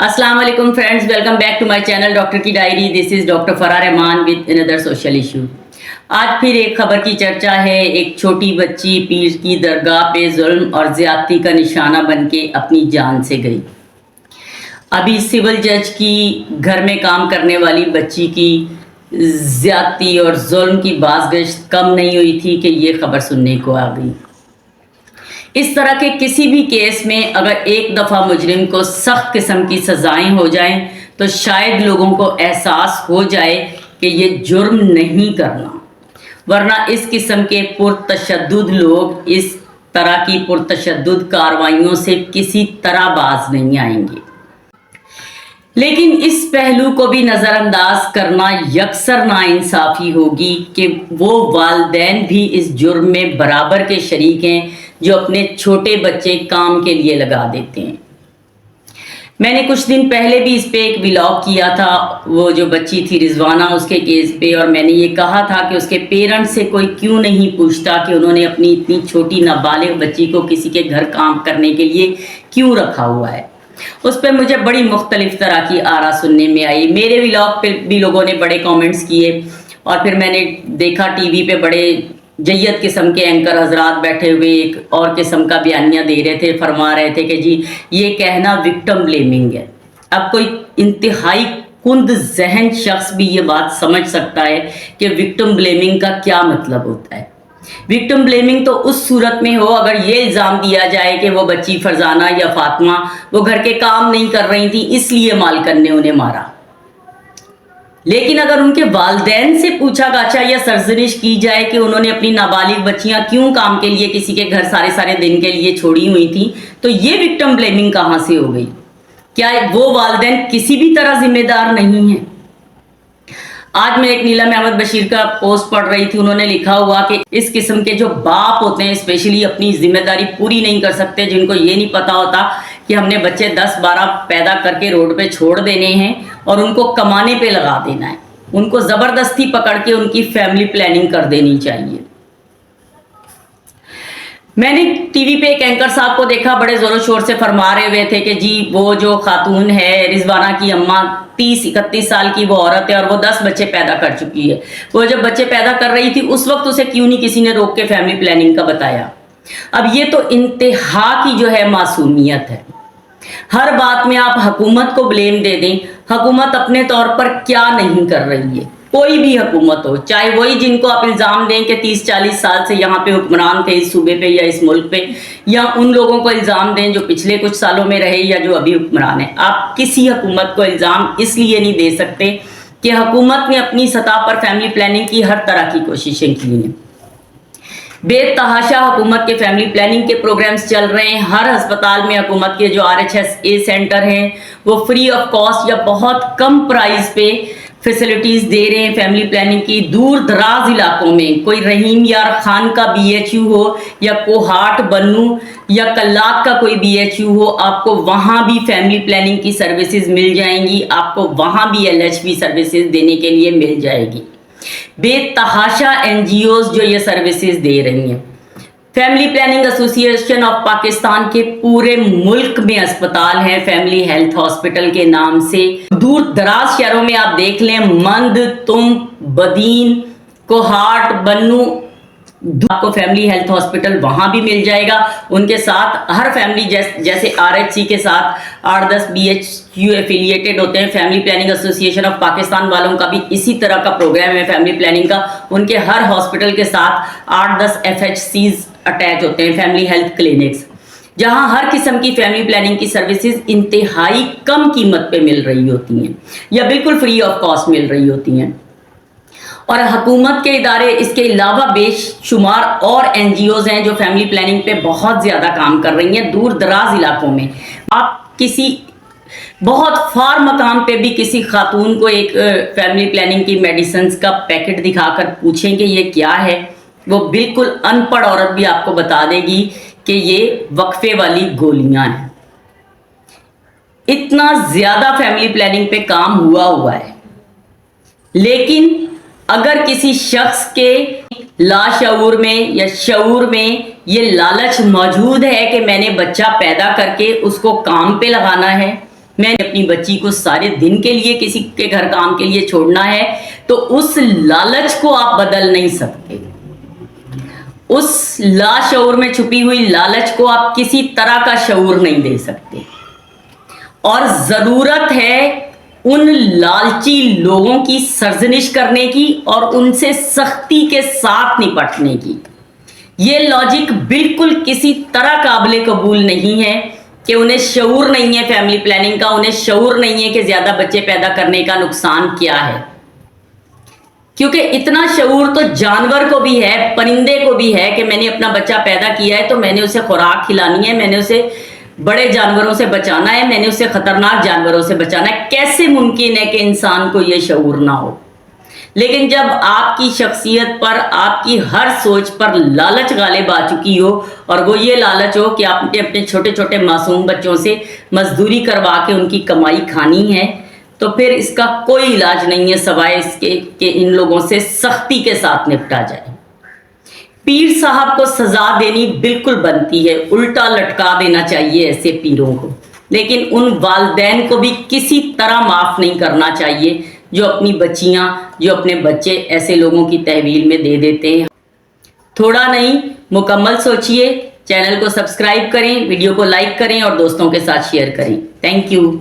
अस्सलाम वालेकुम friends, welcome back to my channel doctor की diary. This is doctor Farah Rahman with another social issue. आज फिर एक खबर की चर्चा है। एक छोटी बच्ची पीर की दरगाह पे जुल्म और ज्यादती का निशाना बन के अपनी जान से गई। अभी सिविल जज की घर में काम करने वाली बच्ची की ज्यादती और जुल्म की बाज़गश्त कम नहीं हुई थी कि ये खबर सुनने को आ गई। इस तरह के किसी भी केस में अगर एक दफ़ा मुजरिम को सख्त किस्म की सज़ाएं हो जाएं तो शायद लोगों को एहसास हो जाए कि ये जुर्म नहीं करना, वरना इस किस्म के पुरतशद्दुद लोग इस तरह की पुरतशद्दुद कार्रवाइयों से किसी तरह बाज नहीं आएंगे। लेकिन इस पहलू को भी नज़रअंदाज करना यकसर नाइंसाफ़ी होगी कि वो वालिदैन भी इस जुर्म में बराबर के शरीक हैं जो अपने छोटे बच्चे काम के लिए लगा देते हैं। मैंने कुछ दिन पहले भी इस पे एक व्लॉग किया था, वो जो बच्ची थी रिजवाना, उसके केस पे, और मैंने ये कहा था कि उसके पेरेंट्स से कोई क्यों नहीं पूछता कि उन्होंने अपनी इतनी छोटी नाबालिग बच्ची को किसी के घर काम करने के लिए क्यों रखा हुआ है। उस पर मुझे बड़ी मुख्तलिफ तरह की आरा सुनने में आई। मेरे व्लॉग पे भी लोगों ने बड़े कमेंट्स किए और फिर मैंने देखा टीवी पे बड़े जय्यद किस्म के एंकर हजरात बैठे हुए एक और किस्म का बयानिया दे रहे थे, फरमा रहे थे कि जी ये कहना विक्टिम ब्लेमिंग है। अब कोई इंतहाई कुंद जहन शख्स भी ये बात समझ सकता है कि विक्टिम ब्लेमिंग का क्या मतलब होता है। विक्टिम ब्लेमिंग तो उस सूरत में हो अगर ये इल्ज़ाम दिया जाए कि वो बच्ची फरजाना या फातिमा वो घर के काम नहीं कर रही थी इसलिए मालिकन ने उन्हें मारा। लेकिन अगर उनके वालिदैन से पूछा गाचा या सरजनिश की जाए कि उन्होंने अपनी नाबालिग बच्चियां क्यों काम के लिए किसी के घर सारे सारे दिन के लिए छोड़ी हुई थी, तो ये विक्टिम ब्लेमिंग कहाँ से हो गई? क्या वो वालिदैन किसी भी तरह जिम्मेदार नहीं है? आज मैं एक नीलम अहमद बशीर का पोस्ट पढ़ रही थी। उन्होंने लिखा हुआ कि इस किस्म के जो बाप होते हैं स्पेशली अपनी जिम्मेदारी पूरी नहीं कर सकते, जिनको ये नहीं पता होता कि हमने बच्चे 10-12 पैदा करके रोड पे छोड़ देने हैं और उनको कमाने पे लगा देना है, उनको ज़बरदस्ती पकड़ के उनकी फैमिली प्लानिंग कर देनी चाहिए। मैंने टीवी पे एक एंकर साहब को देखा, बड़े ज़ोरों शोर से फरमा रहे हुए थे कि जी वो जो खातून है रिजवाना की अम्मा 30-31 साल की वो औरत है और वो 10 बच्चे पैदा कर चुकी है। वो जब बच्चे पैदा कर रही थी उस वक्त उसे क्यों नहीं किसी ने रोक के फैमिली प्लानिंग का बताया? अब ये तो इंतहा की जो है मासूमियत है। हर बात में आप हुकूमत को ब्लेम दे दें। हुकूमत अपने तौर पर क्या नहीं कर रही है? कोई भी हुकूमत हो, चाहे वही जिनको आप इल्ज़ाम दें कि 30-40 साल से यहाँ पे हुक्मरान थे इस सूबे पे या इस मुल्क पे, या उन लोगों को इल्ज़ाम दें जो पिछले कुछ सालों में रहे या जो अभी हुक्मरान है। आप किसी हुकूमत को इल्ज़ाम इसलिए नहीं दे सकते कि हुकूमत ने अपनी सतह पर फैमिली प्लानिंग की हर तरह की कोशिशें की हैं। बेतहाशा हुकूमत के फैमिली प्लानिंग के प्रोग्राम्स चल रहे हैं। हर अस्पताल में हुकूमत के जो RHSA सेंटर हैं वो फ्री ऑफ कॉस्ट या बहुत कम प्राइस पे फैसिलिटीज़ दे रहे हैं फैमिली प्लानिंग की। दूर दराज इलाकों में कोई रहीम यार खान का BHU हो या कोहाट बन्नू या कल्लात का कोई BHU हो, आपको वहाँ भी फैमिली प्लानिंग की सर्विसेज मिल जाएंगी, आपको वहाँ भी LHP सर्विसेज देने के लिए मिल जाएगी। बेतहाशा NGOs जो ये सर्विसेज दे रही हैं। Family planning association of Pakistan के पूरे मुल्क में अस्पताल हैं फैमिली हेल्थ हॉस्पिटल के नाम से। दूर दराज शहरों में आप देख लें, मंद, तुम, बदीन, कोहाट, बन्नू, आपको फैमिली हेल्थ हॉस्पिटल वहाँ भी मिल जाएगा। उनके साथ हर फैमिली जैसे RHC के साथ 8-10 BHU एफिलिएटेड होते हैं। Family planning association of Pakistan वालों का भी इसी तरह का प्रोग्राम है फैमिली प्लानिंग का। उनके हर हॉस्पिटल के साथ 8-10 FHCs अटैच होते हैं, फैमिली हेल्थ क्लिनिक्स, जहां हर किस्म की फैमिली प्लानिंग की सर्विसेज इंतहाई कम कीमत पे मिल रही होती हैं या बिल्कुल फ्री ऑफ कॉस्ट मिल रही होती हैं। और हुकूमत के इदारे इसके अलावा बेशुमार और NGOs हैं जो फैमिली प्लानिंग पे बहुत ज़्यादा काम कर रही हैं दूर दराज इलाकों में। आप किसी बहुत फार मकाम पे भी किसी खातून को एक फैमिली प्लानिंग की मेडिसिन का पैकेट दिखाकर पूछें कि ये क्या है, वो बिल्कुल अनपढ़ औरत भी आपको बता देगी कि ये वक्फे वाली गोलियां हैं। इतना ज़्यादा फैमिली प्लानिंग पे काम हुआ है। लेकिन अगर किसी शख्स के लाशऊर में या शऊर में ये लालच मौजूद है कि मैंने बच्चा पैदा करके उसको काम पे लगाना है, میں نے اپنی بچی کو سارے دن کے لیے کسی کے گھر کام کے لیے چھوڑنا ہے، تو اس لالچ کو آپ بدل نہیں سکتے، اس لاشعور میں چھپی ہوئی لالچ کو آپ کسی طرح کا شعور نہیں دے سکتے، اور ضرورت ہے ان لالچی لوگوں کی سرزنش کرنے کی اور ان سے سختی کے ساتھ نپٹنے کی۔ یہ لاجک بالکل کسی طرح قابل قبول نہیں ہے کہ انہیں شعور نہیں ہے فیملی پلاننگ کا، انہیں شعور نہیں ہے کہ زیادہ بچے پیدا کرنے کا نقصان کیا ہے، کیونکہ اتنا شعور تو جانور کو بھی ہے، پرندے کو بھی ہے کہ میں نے اپنا بچہ پیدا کیا ہے تو میں نے اسے خوراک کھلانی ہے، میں نے اسے بڑے جانوروں سے بچانا ہے، میں نے اسے خطرناک جانوروں سے بچانا ہے۔ کیسے ممکن ہے کہ انسان کو یہ شعور نہ ہو؟ لیکن جب آپ کی شخصیت پر، آپ کی ہر سوچ پر لالچ غالب آ چکی ہو، اور وہ یہ لالچ ہو کہ آپ نے اپنے چھوٹے چھوٹے معصوم بچوں سے مزدوری کروا کے ان کی کمائی کھانی ہے، تو پھر اس کا کوئی علاج نہیں ہے سوائے اس کے کہ ان لوگوں سے سختی کے ساتھ نپٹا جائے۔ پیر صاحب کو سزا دینی بالکل بنتی ہے، الٹا لٹکا دینا چاہیے ایسے پیروں کو، لیکن ان والدین کو بھی کسی طرح معاف نہیں کرنا چاہیے جو اپنی بچیاں، جو اپنے بچے ایسے لوگوں کی تحویل میں دے دیتے ہیں۔ تھوڑا نہیں، مکمل سوچئے، چینل کو سبسکرائب کریں، ویڈیو کو لائک کریں اور دوستوں کے ساتھ شیئر کریں۔ Thank you.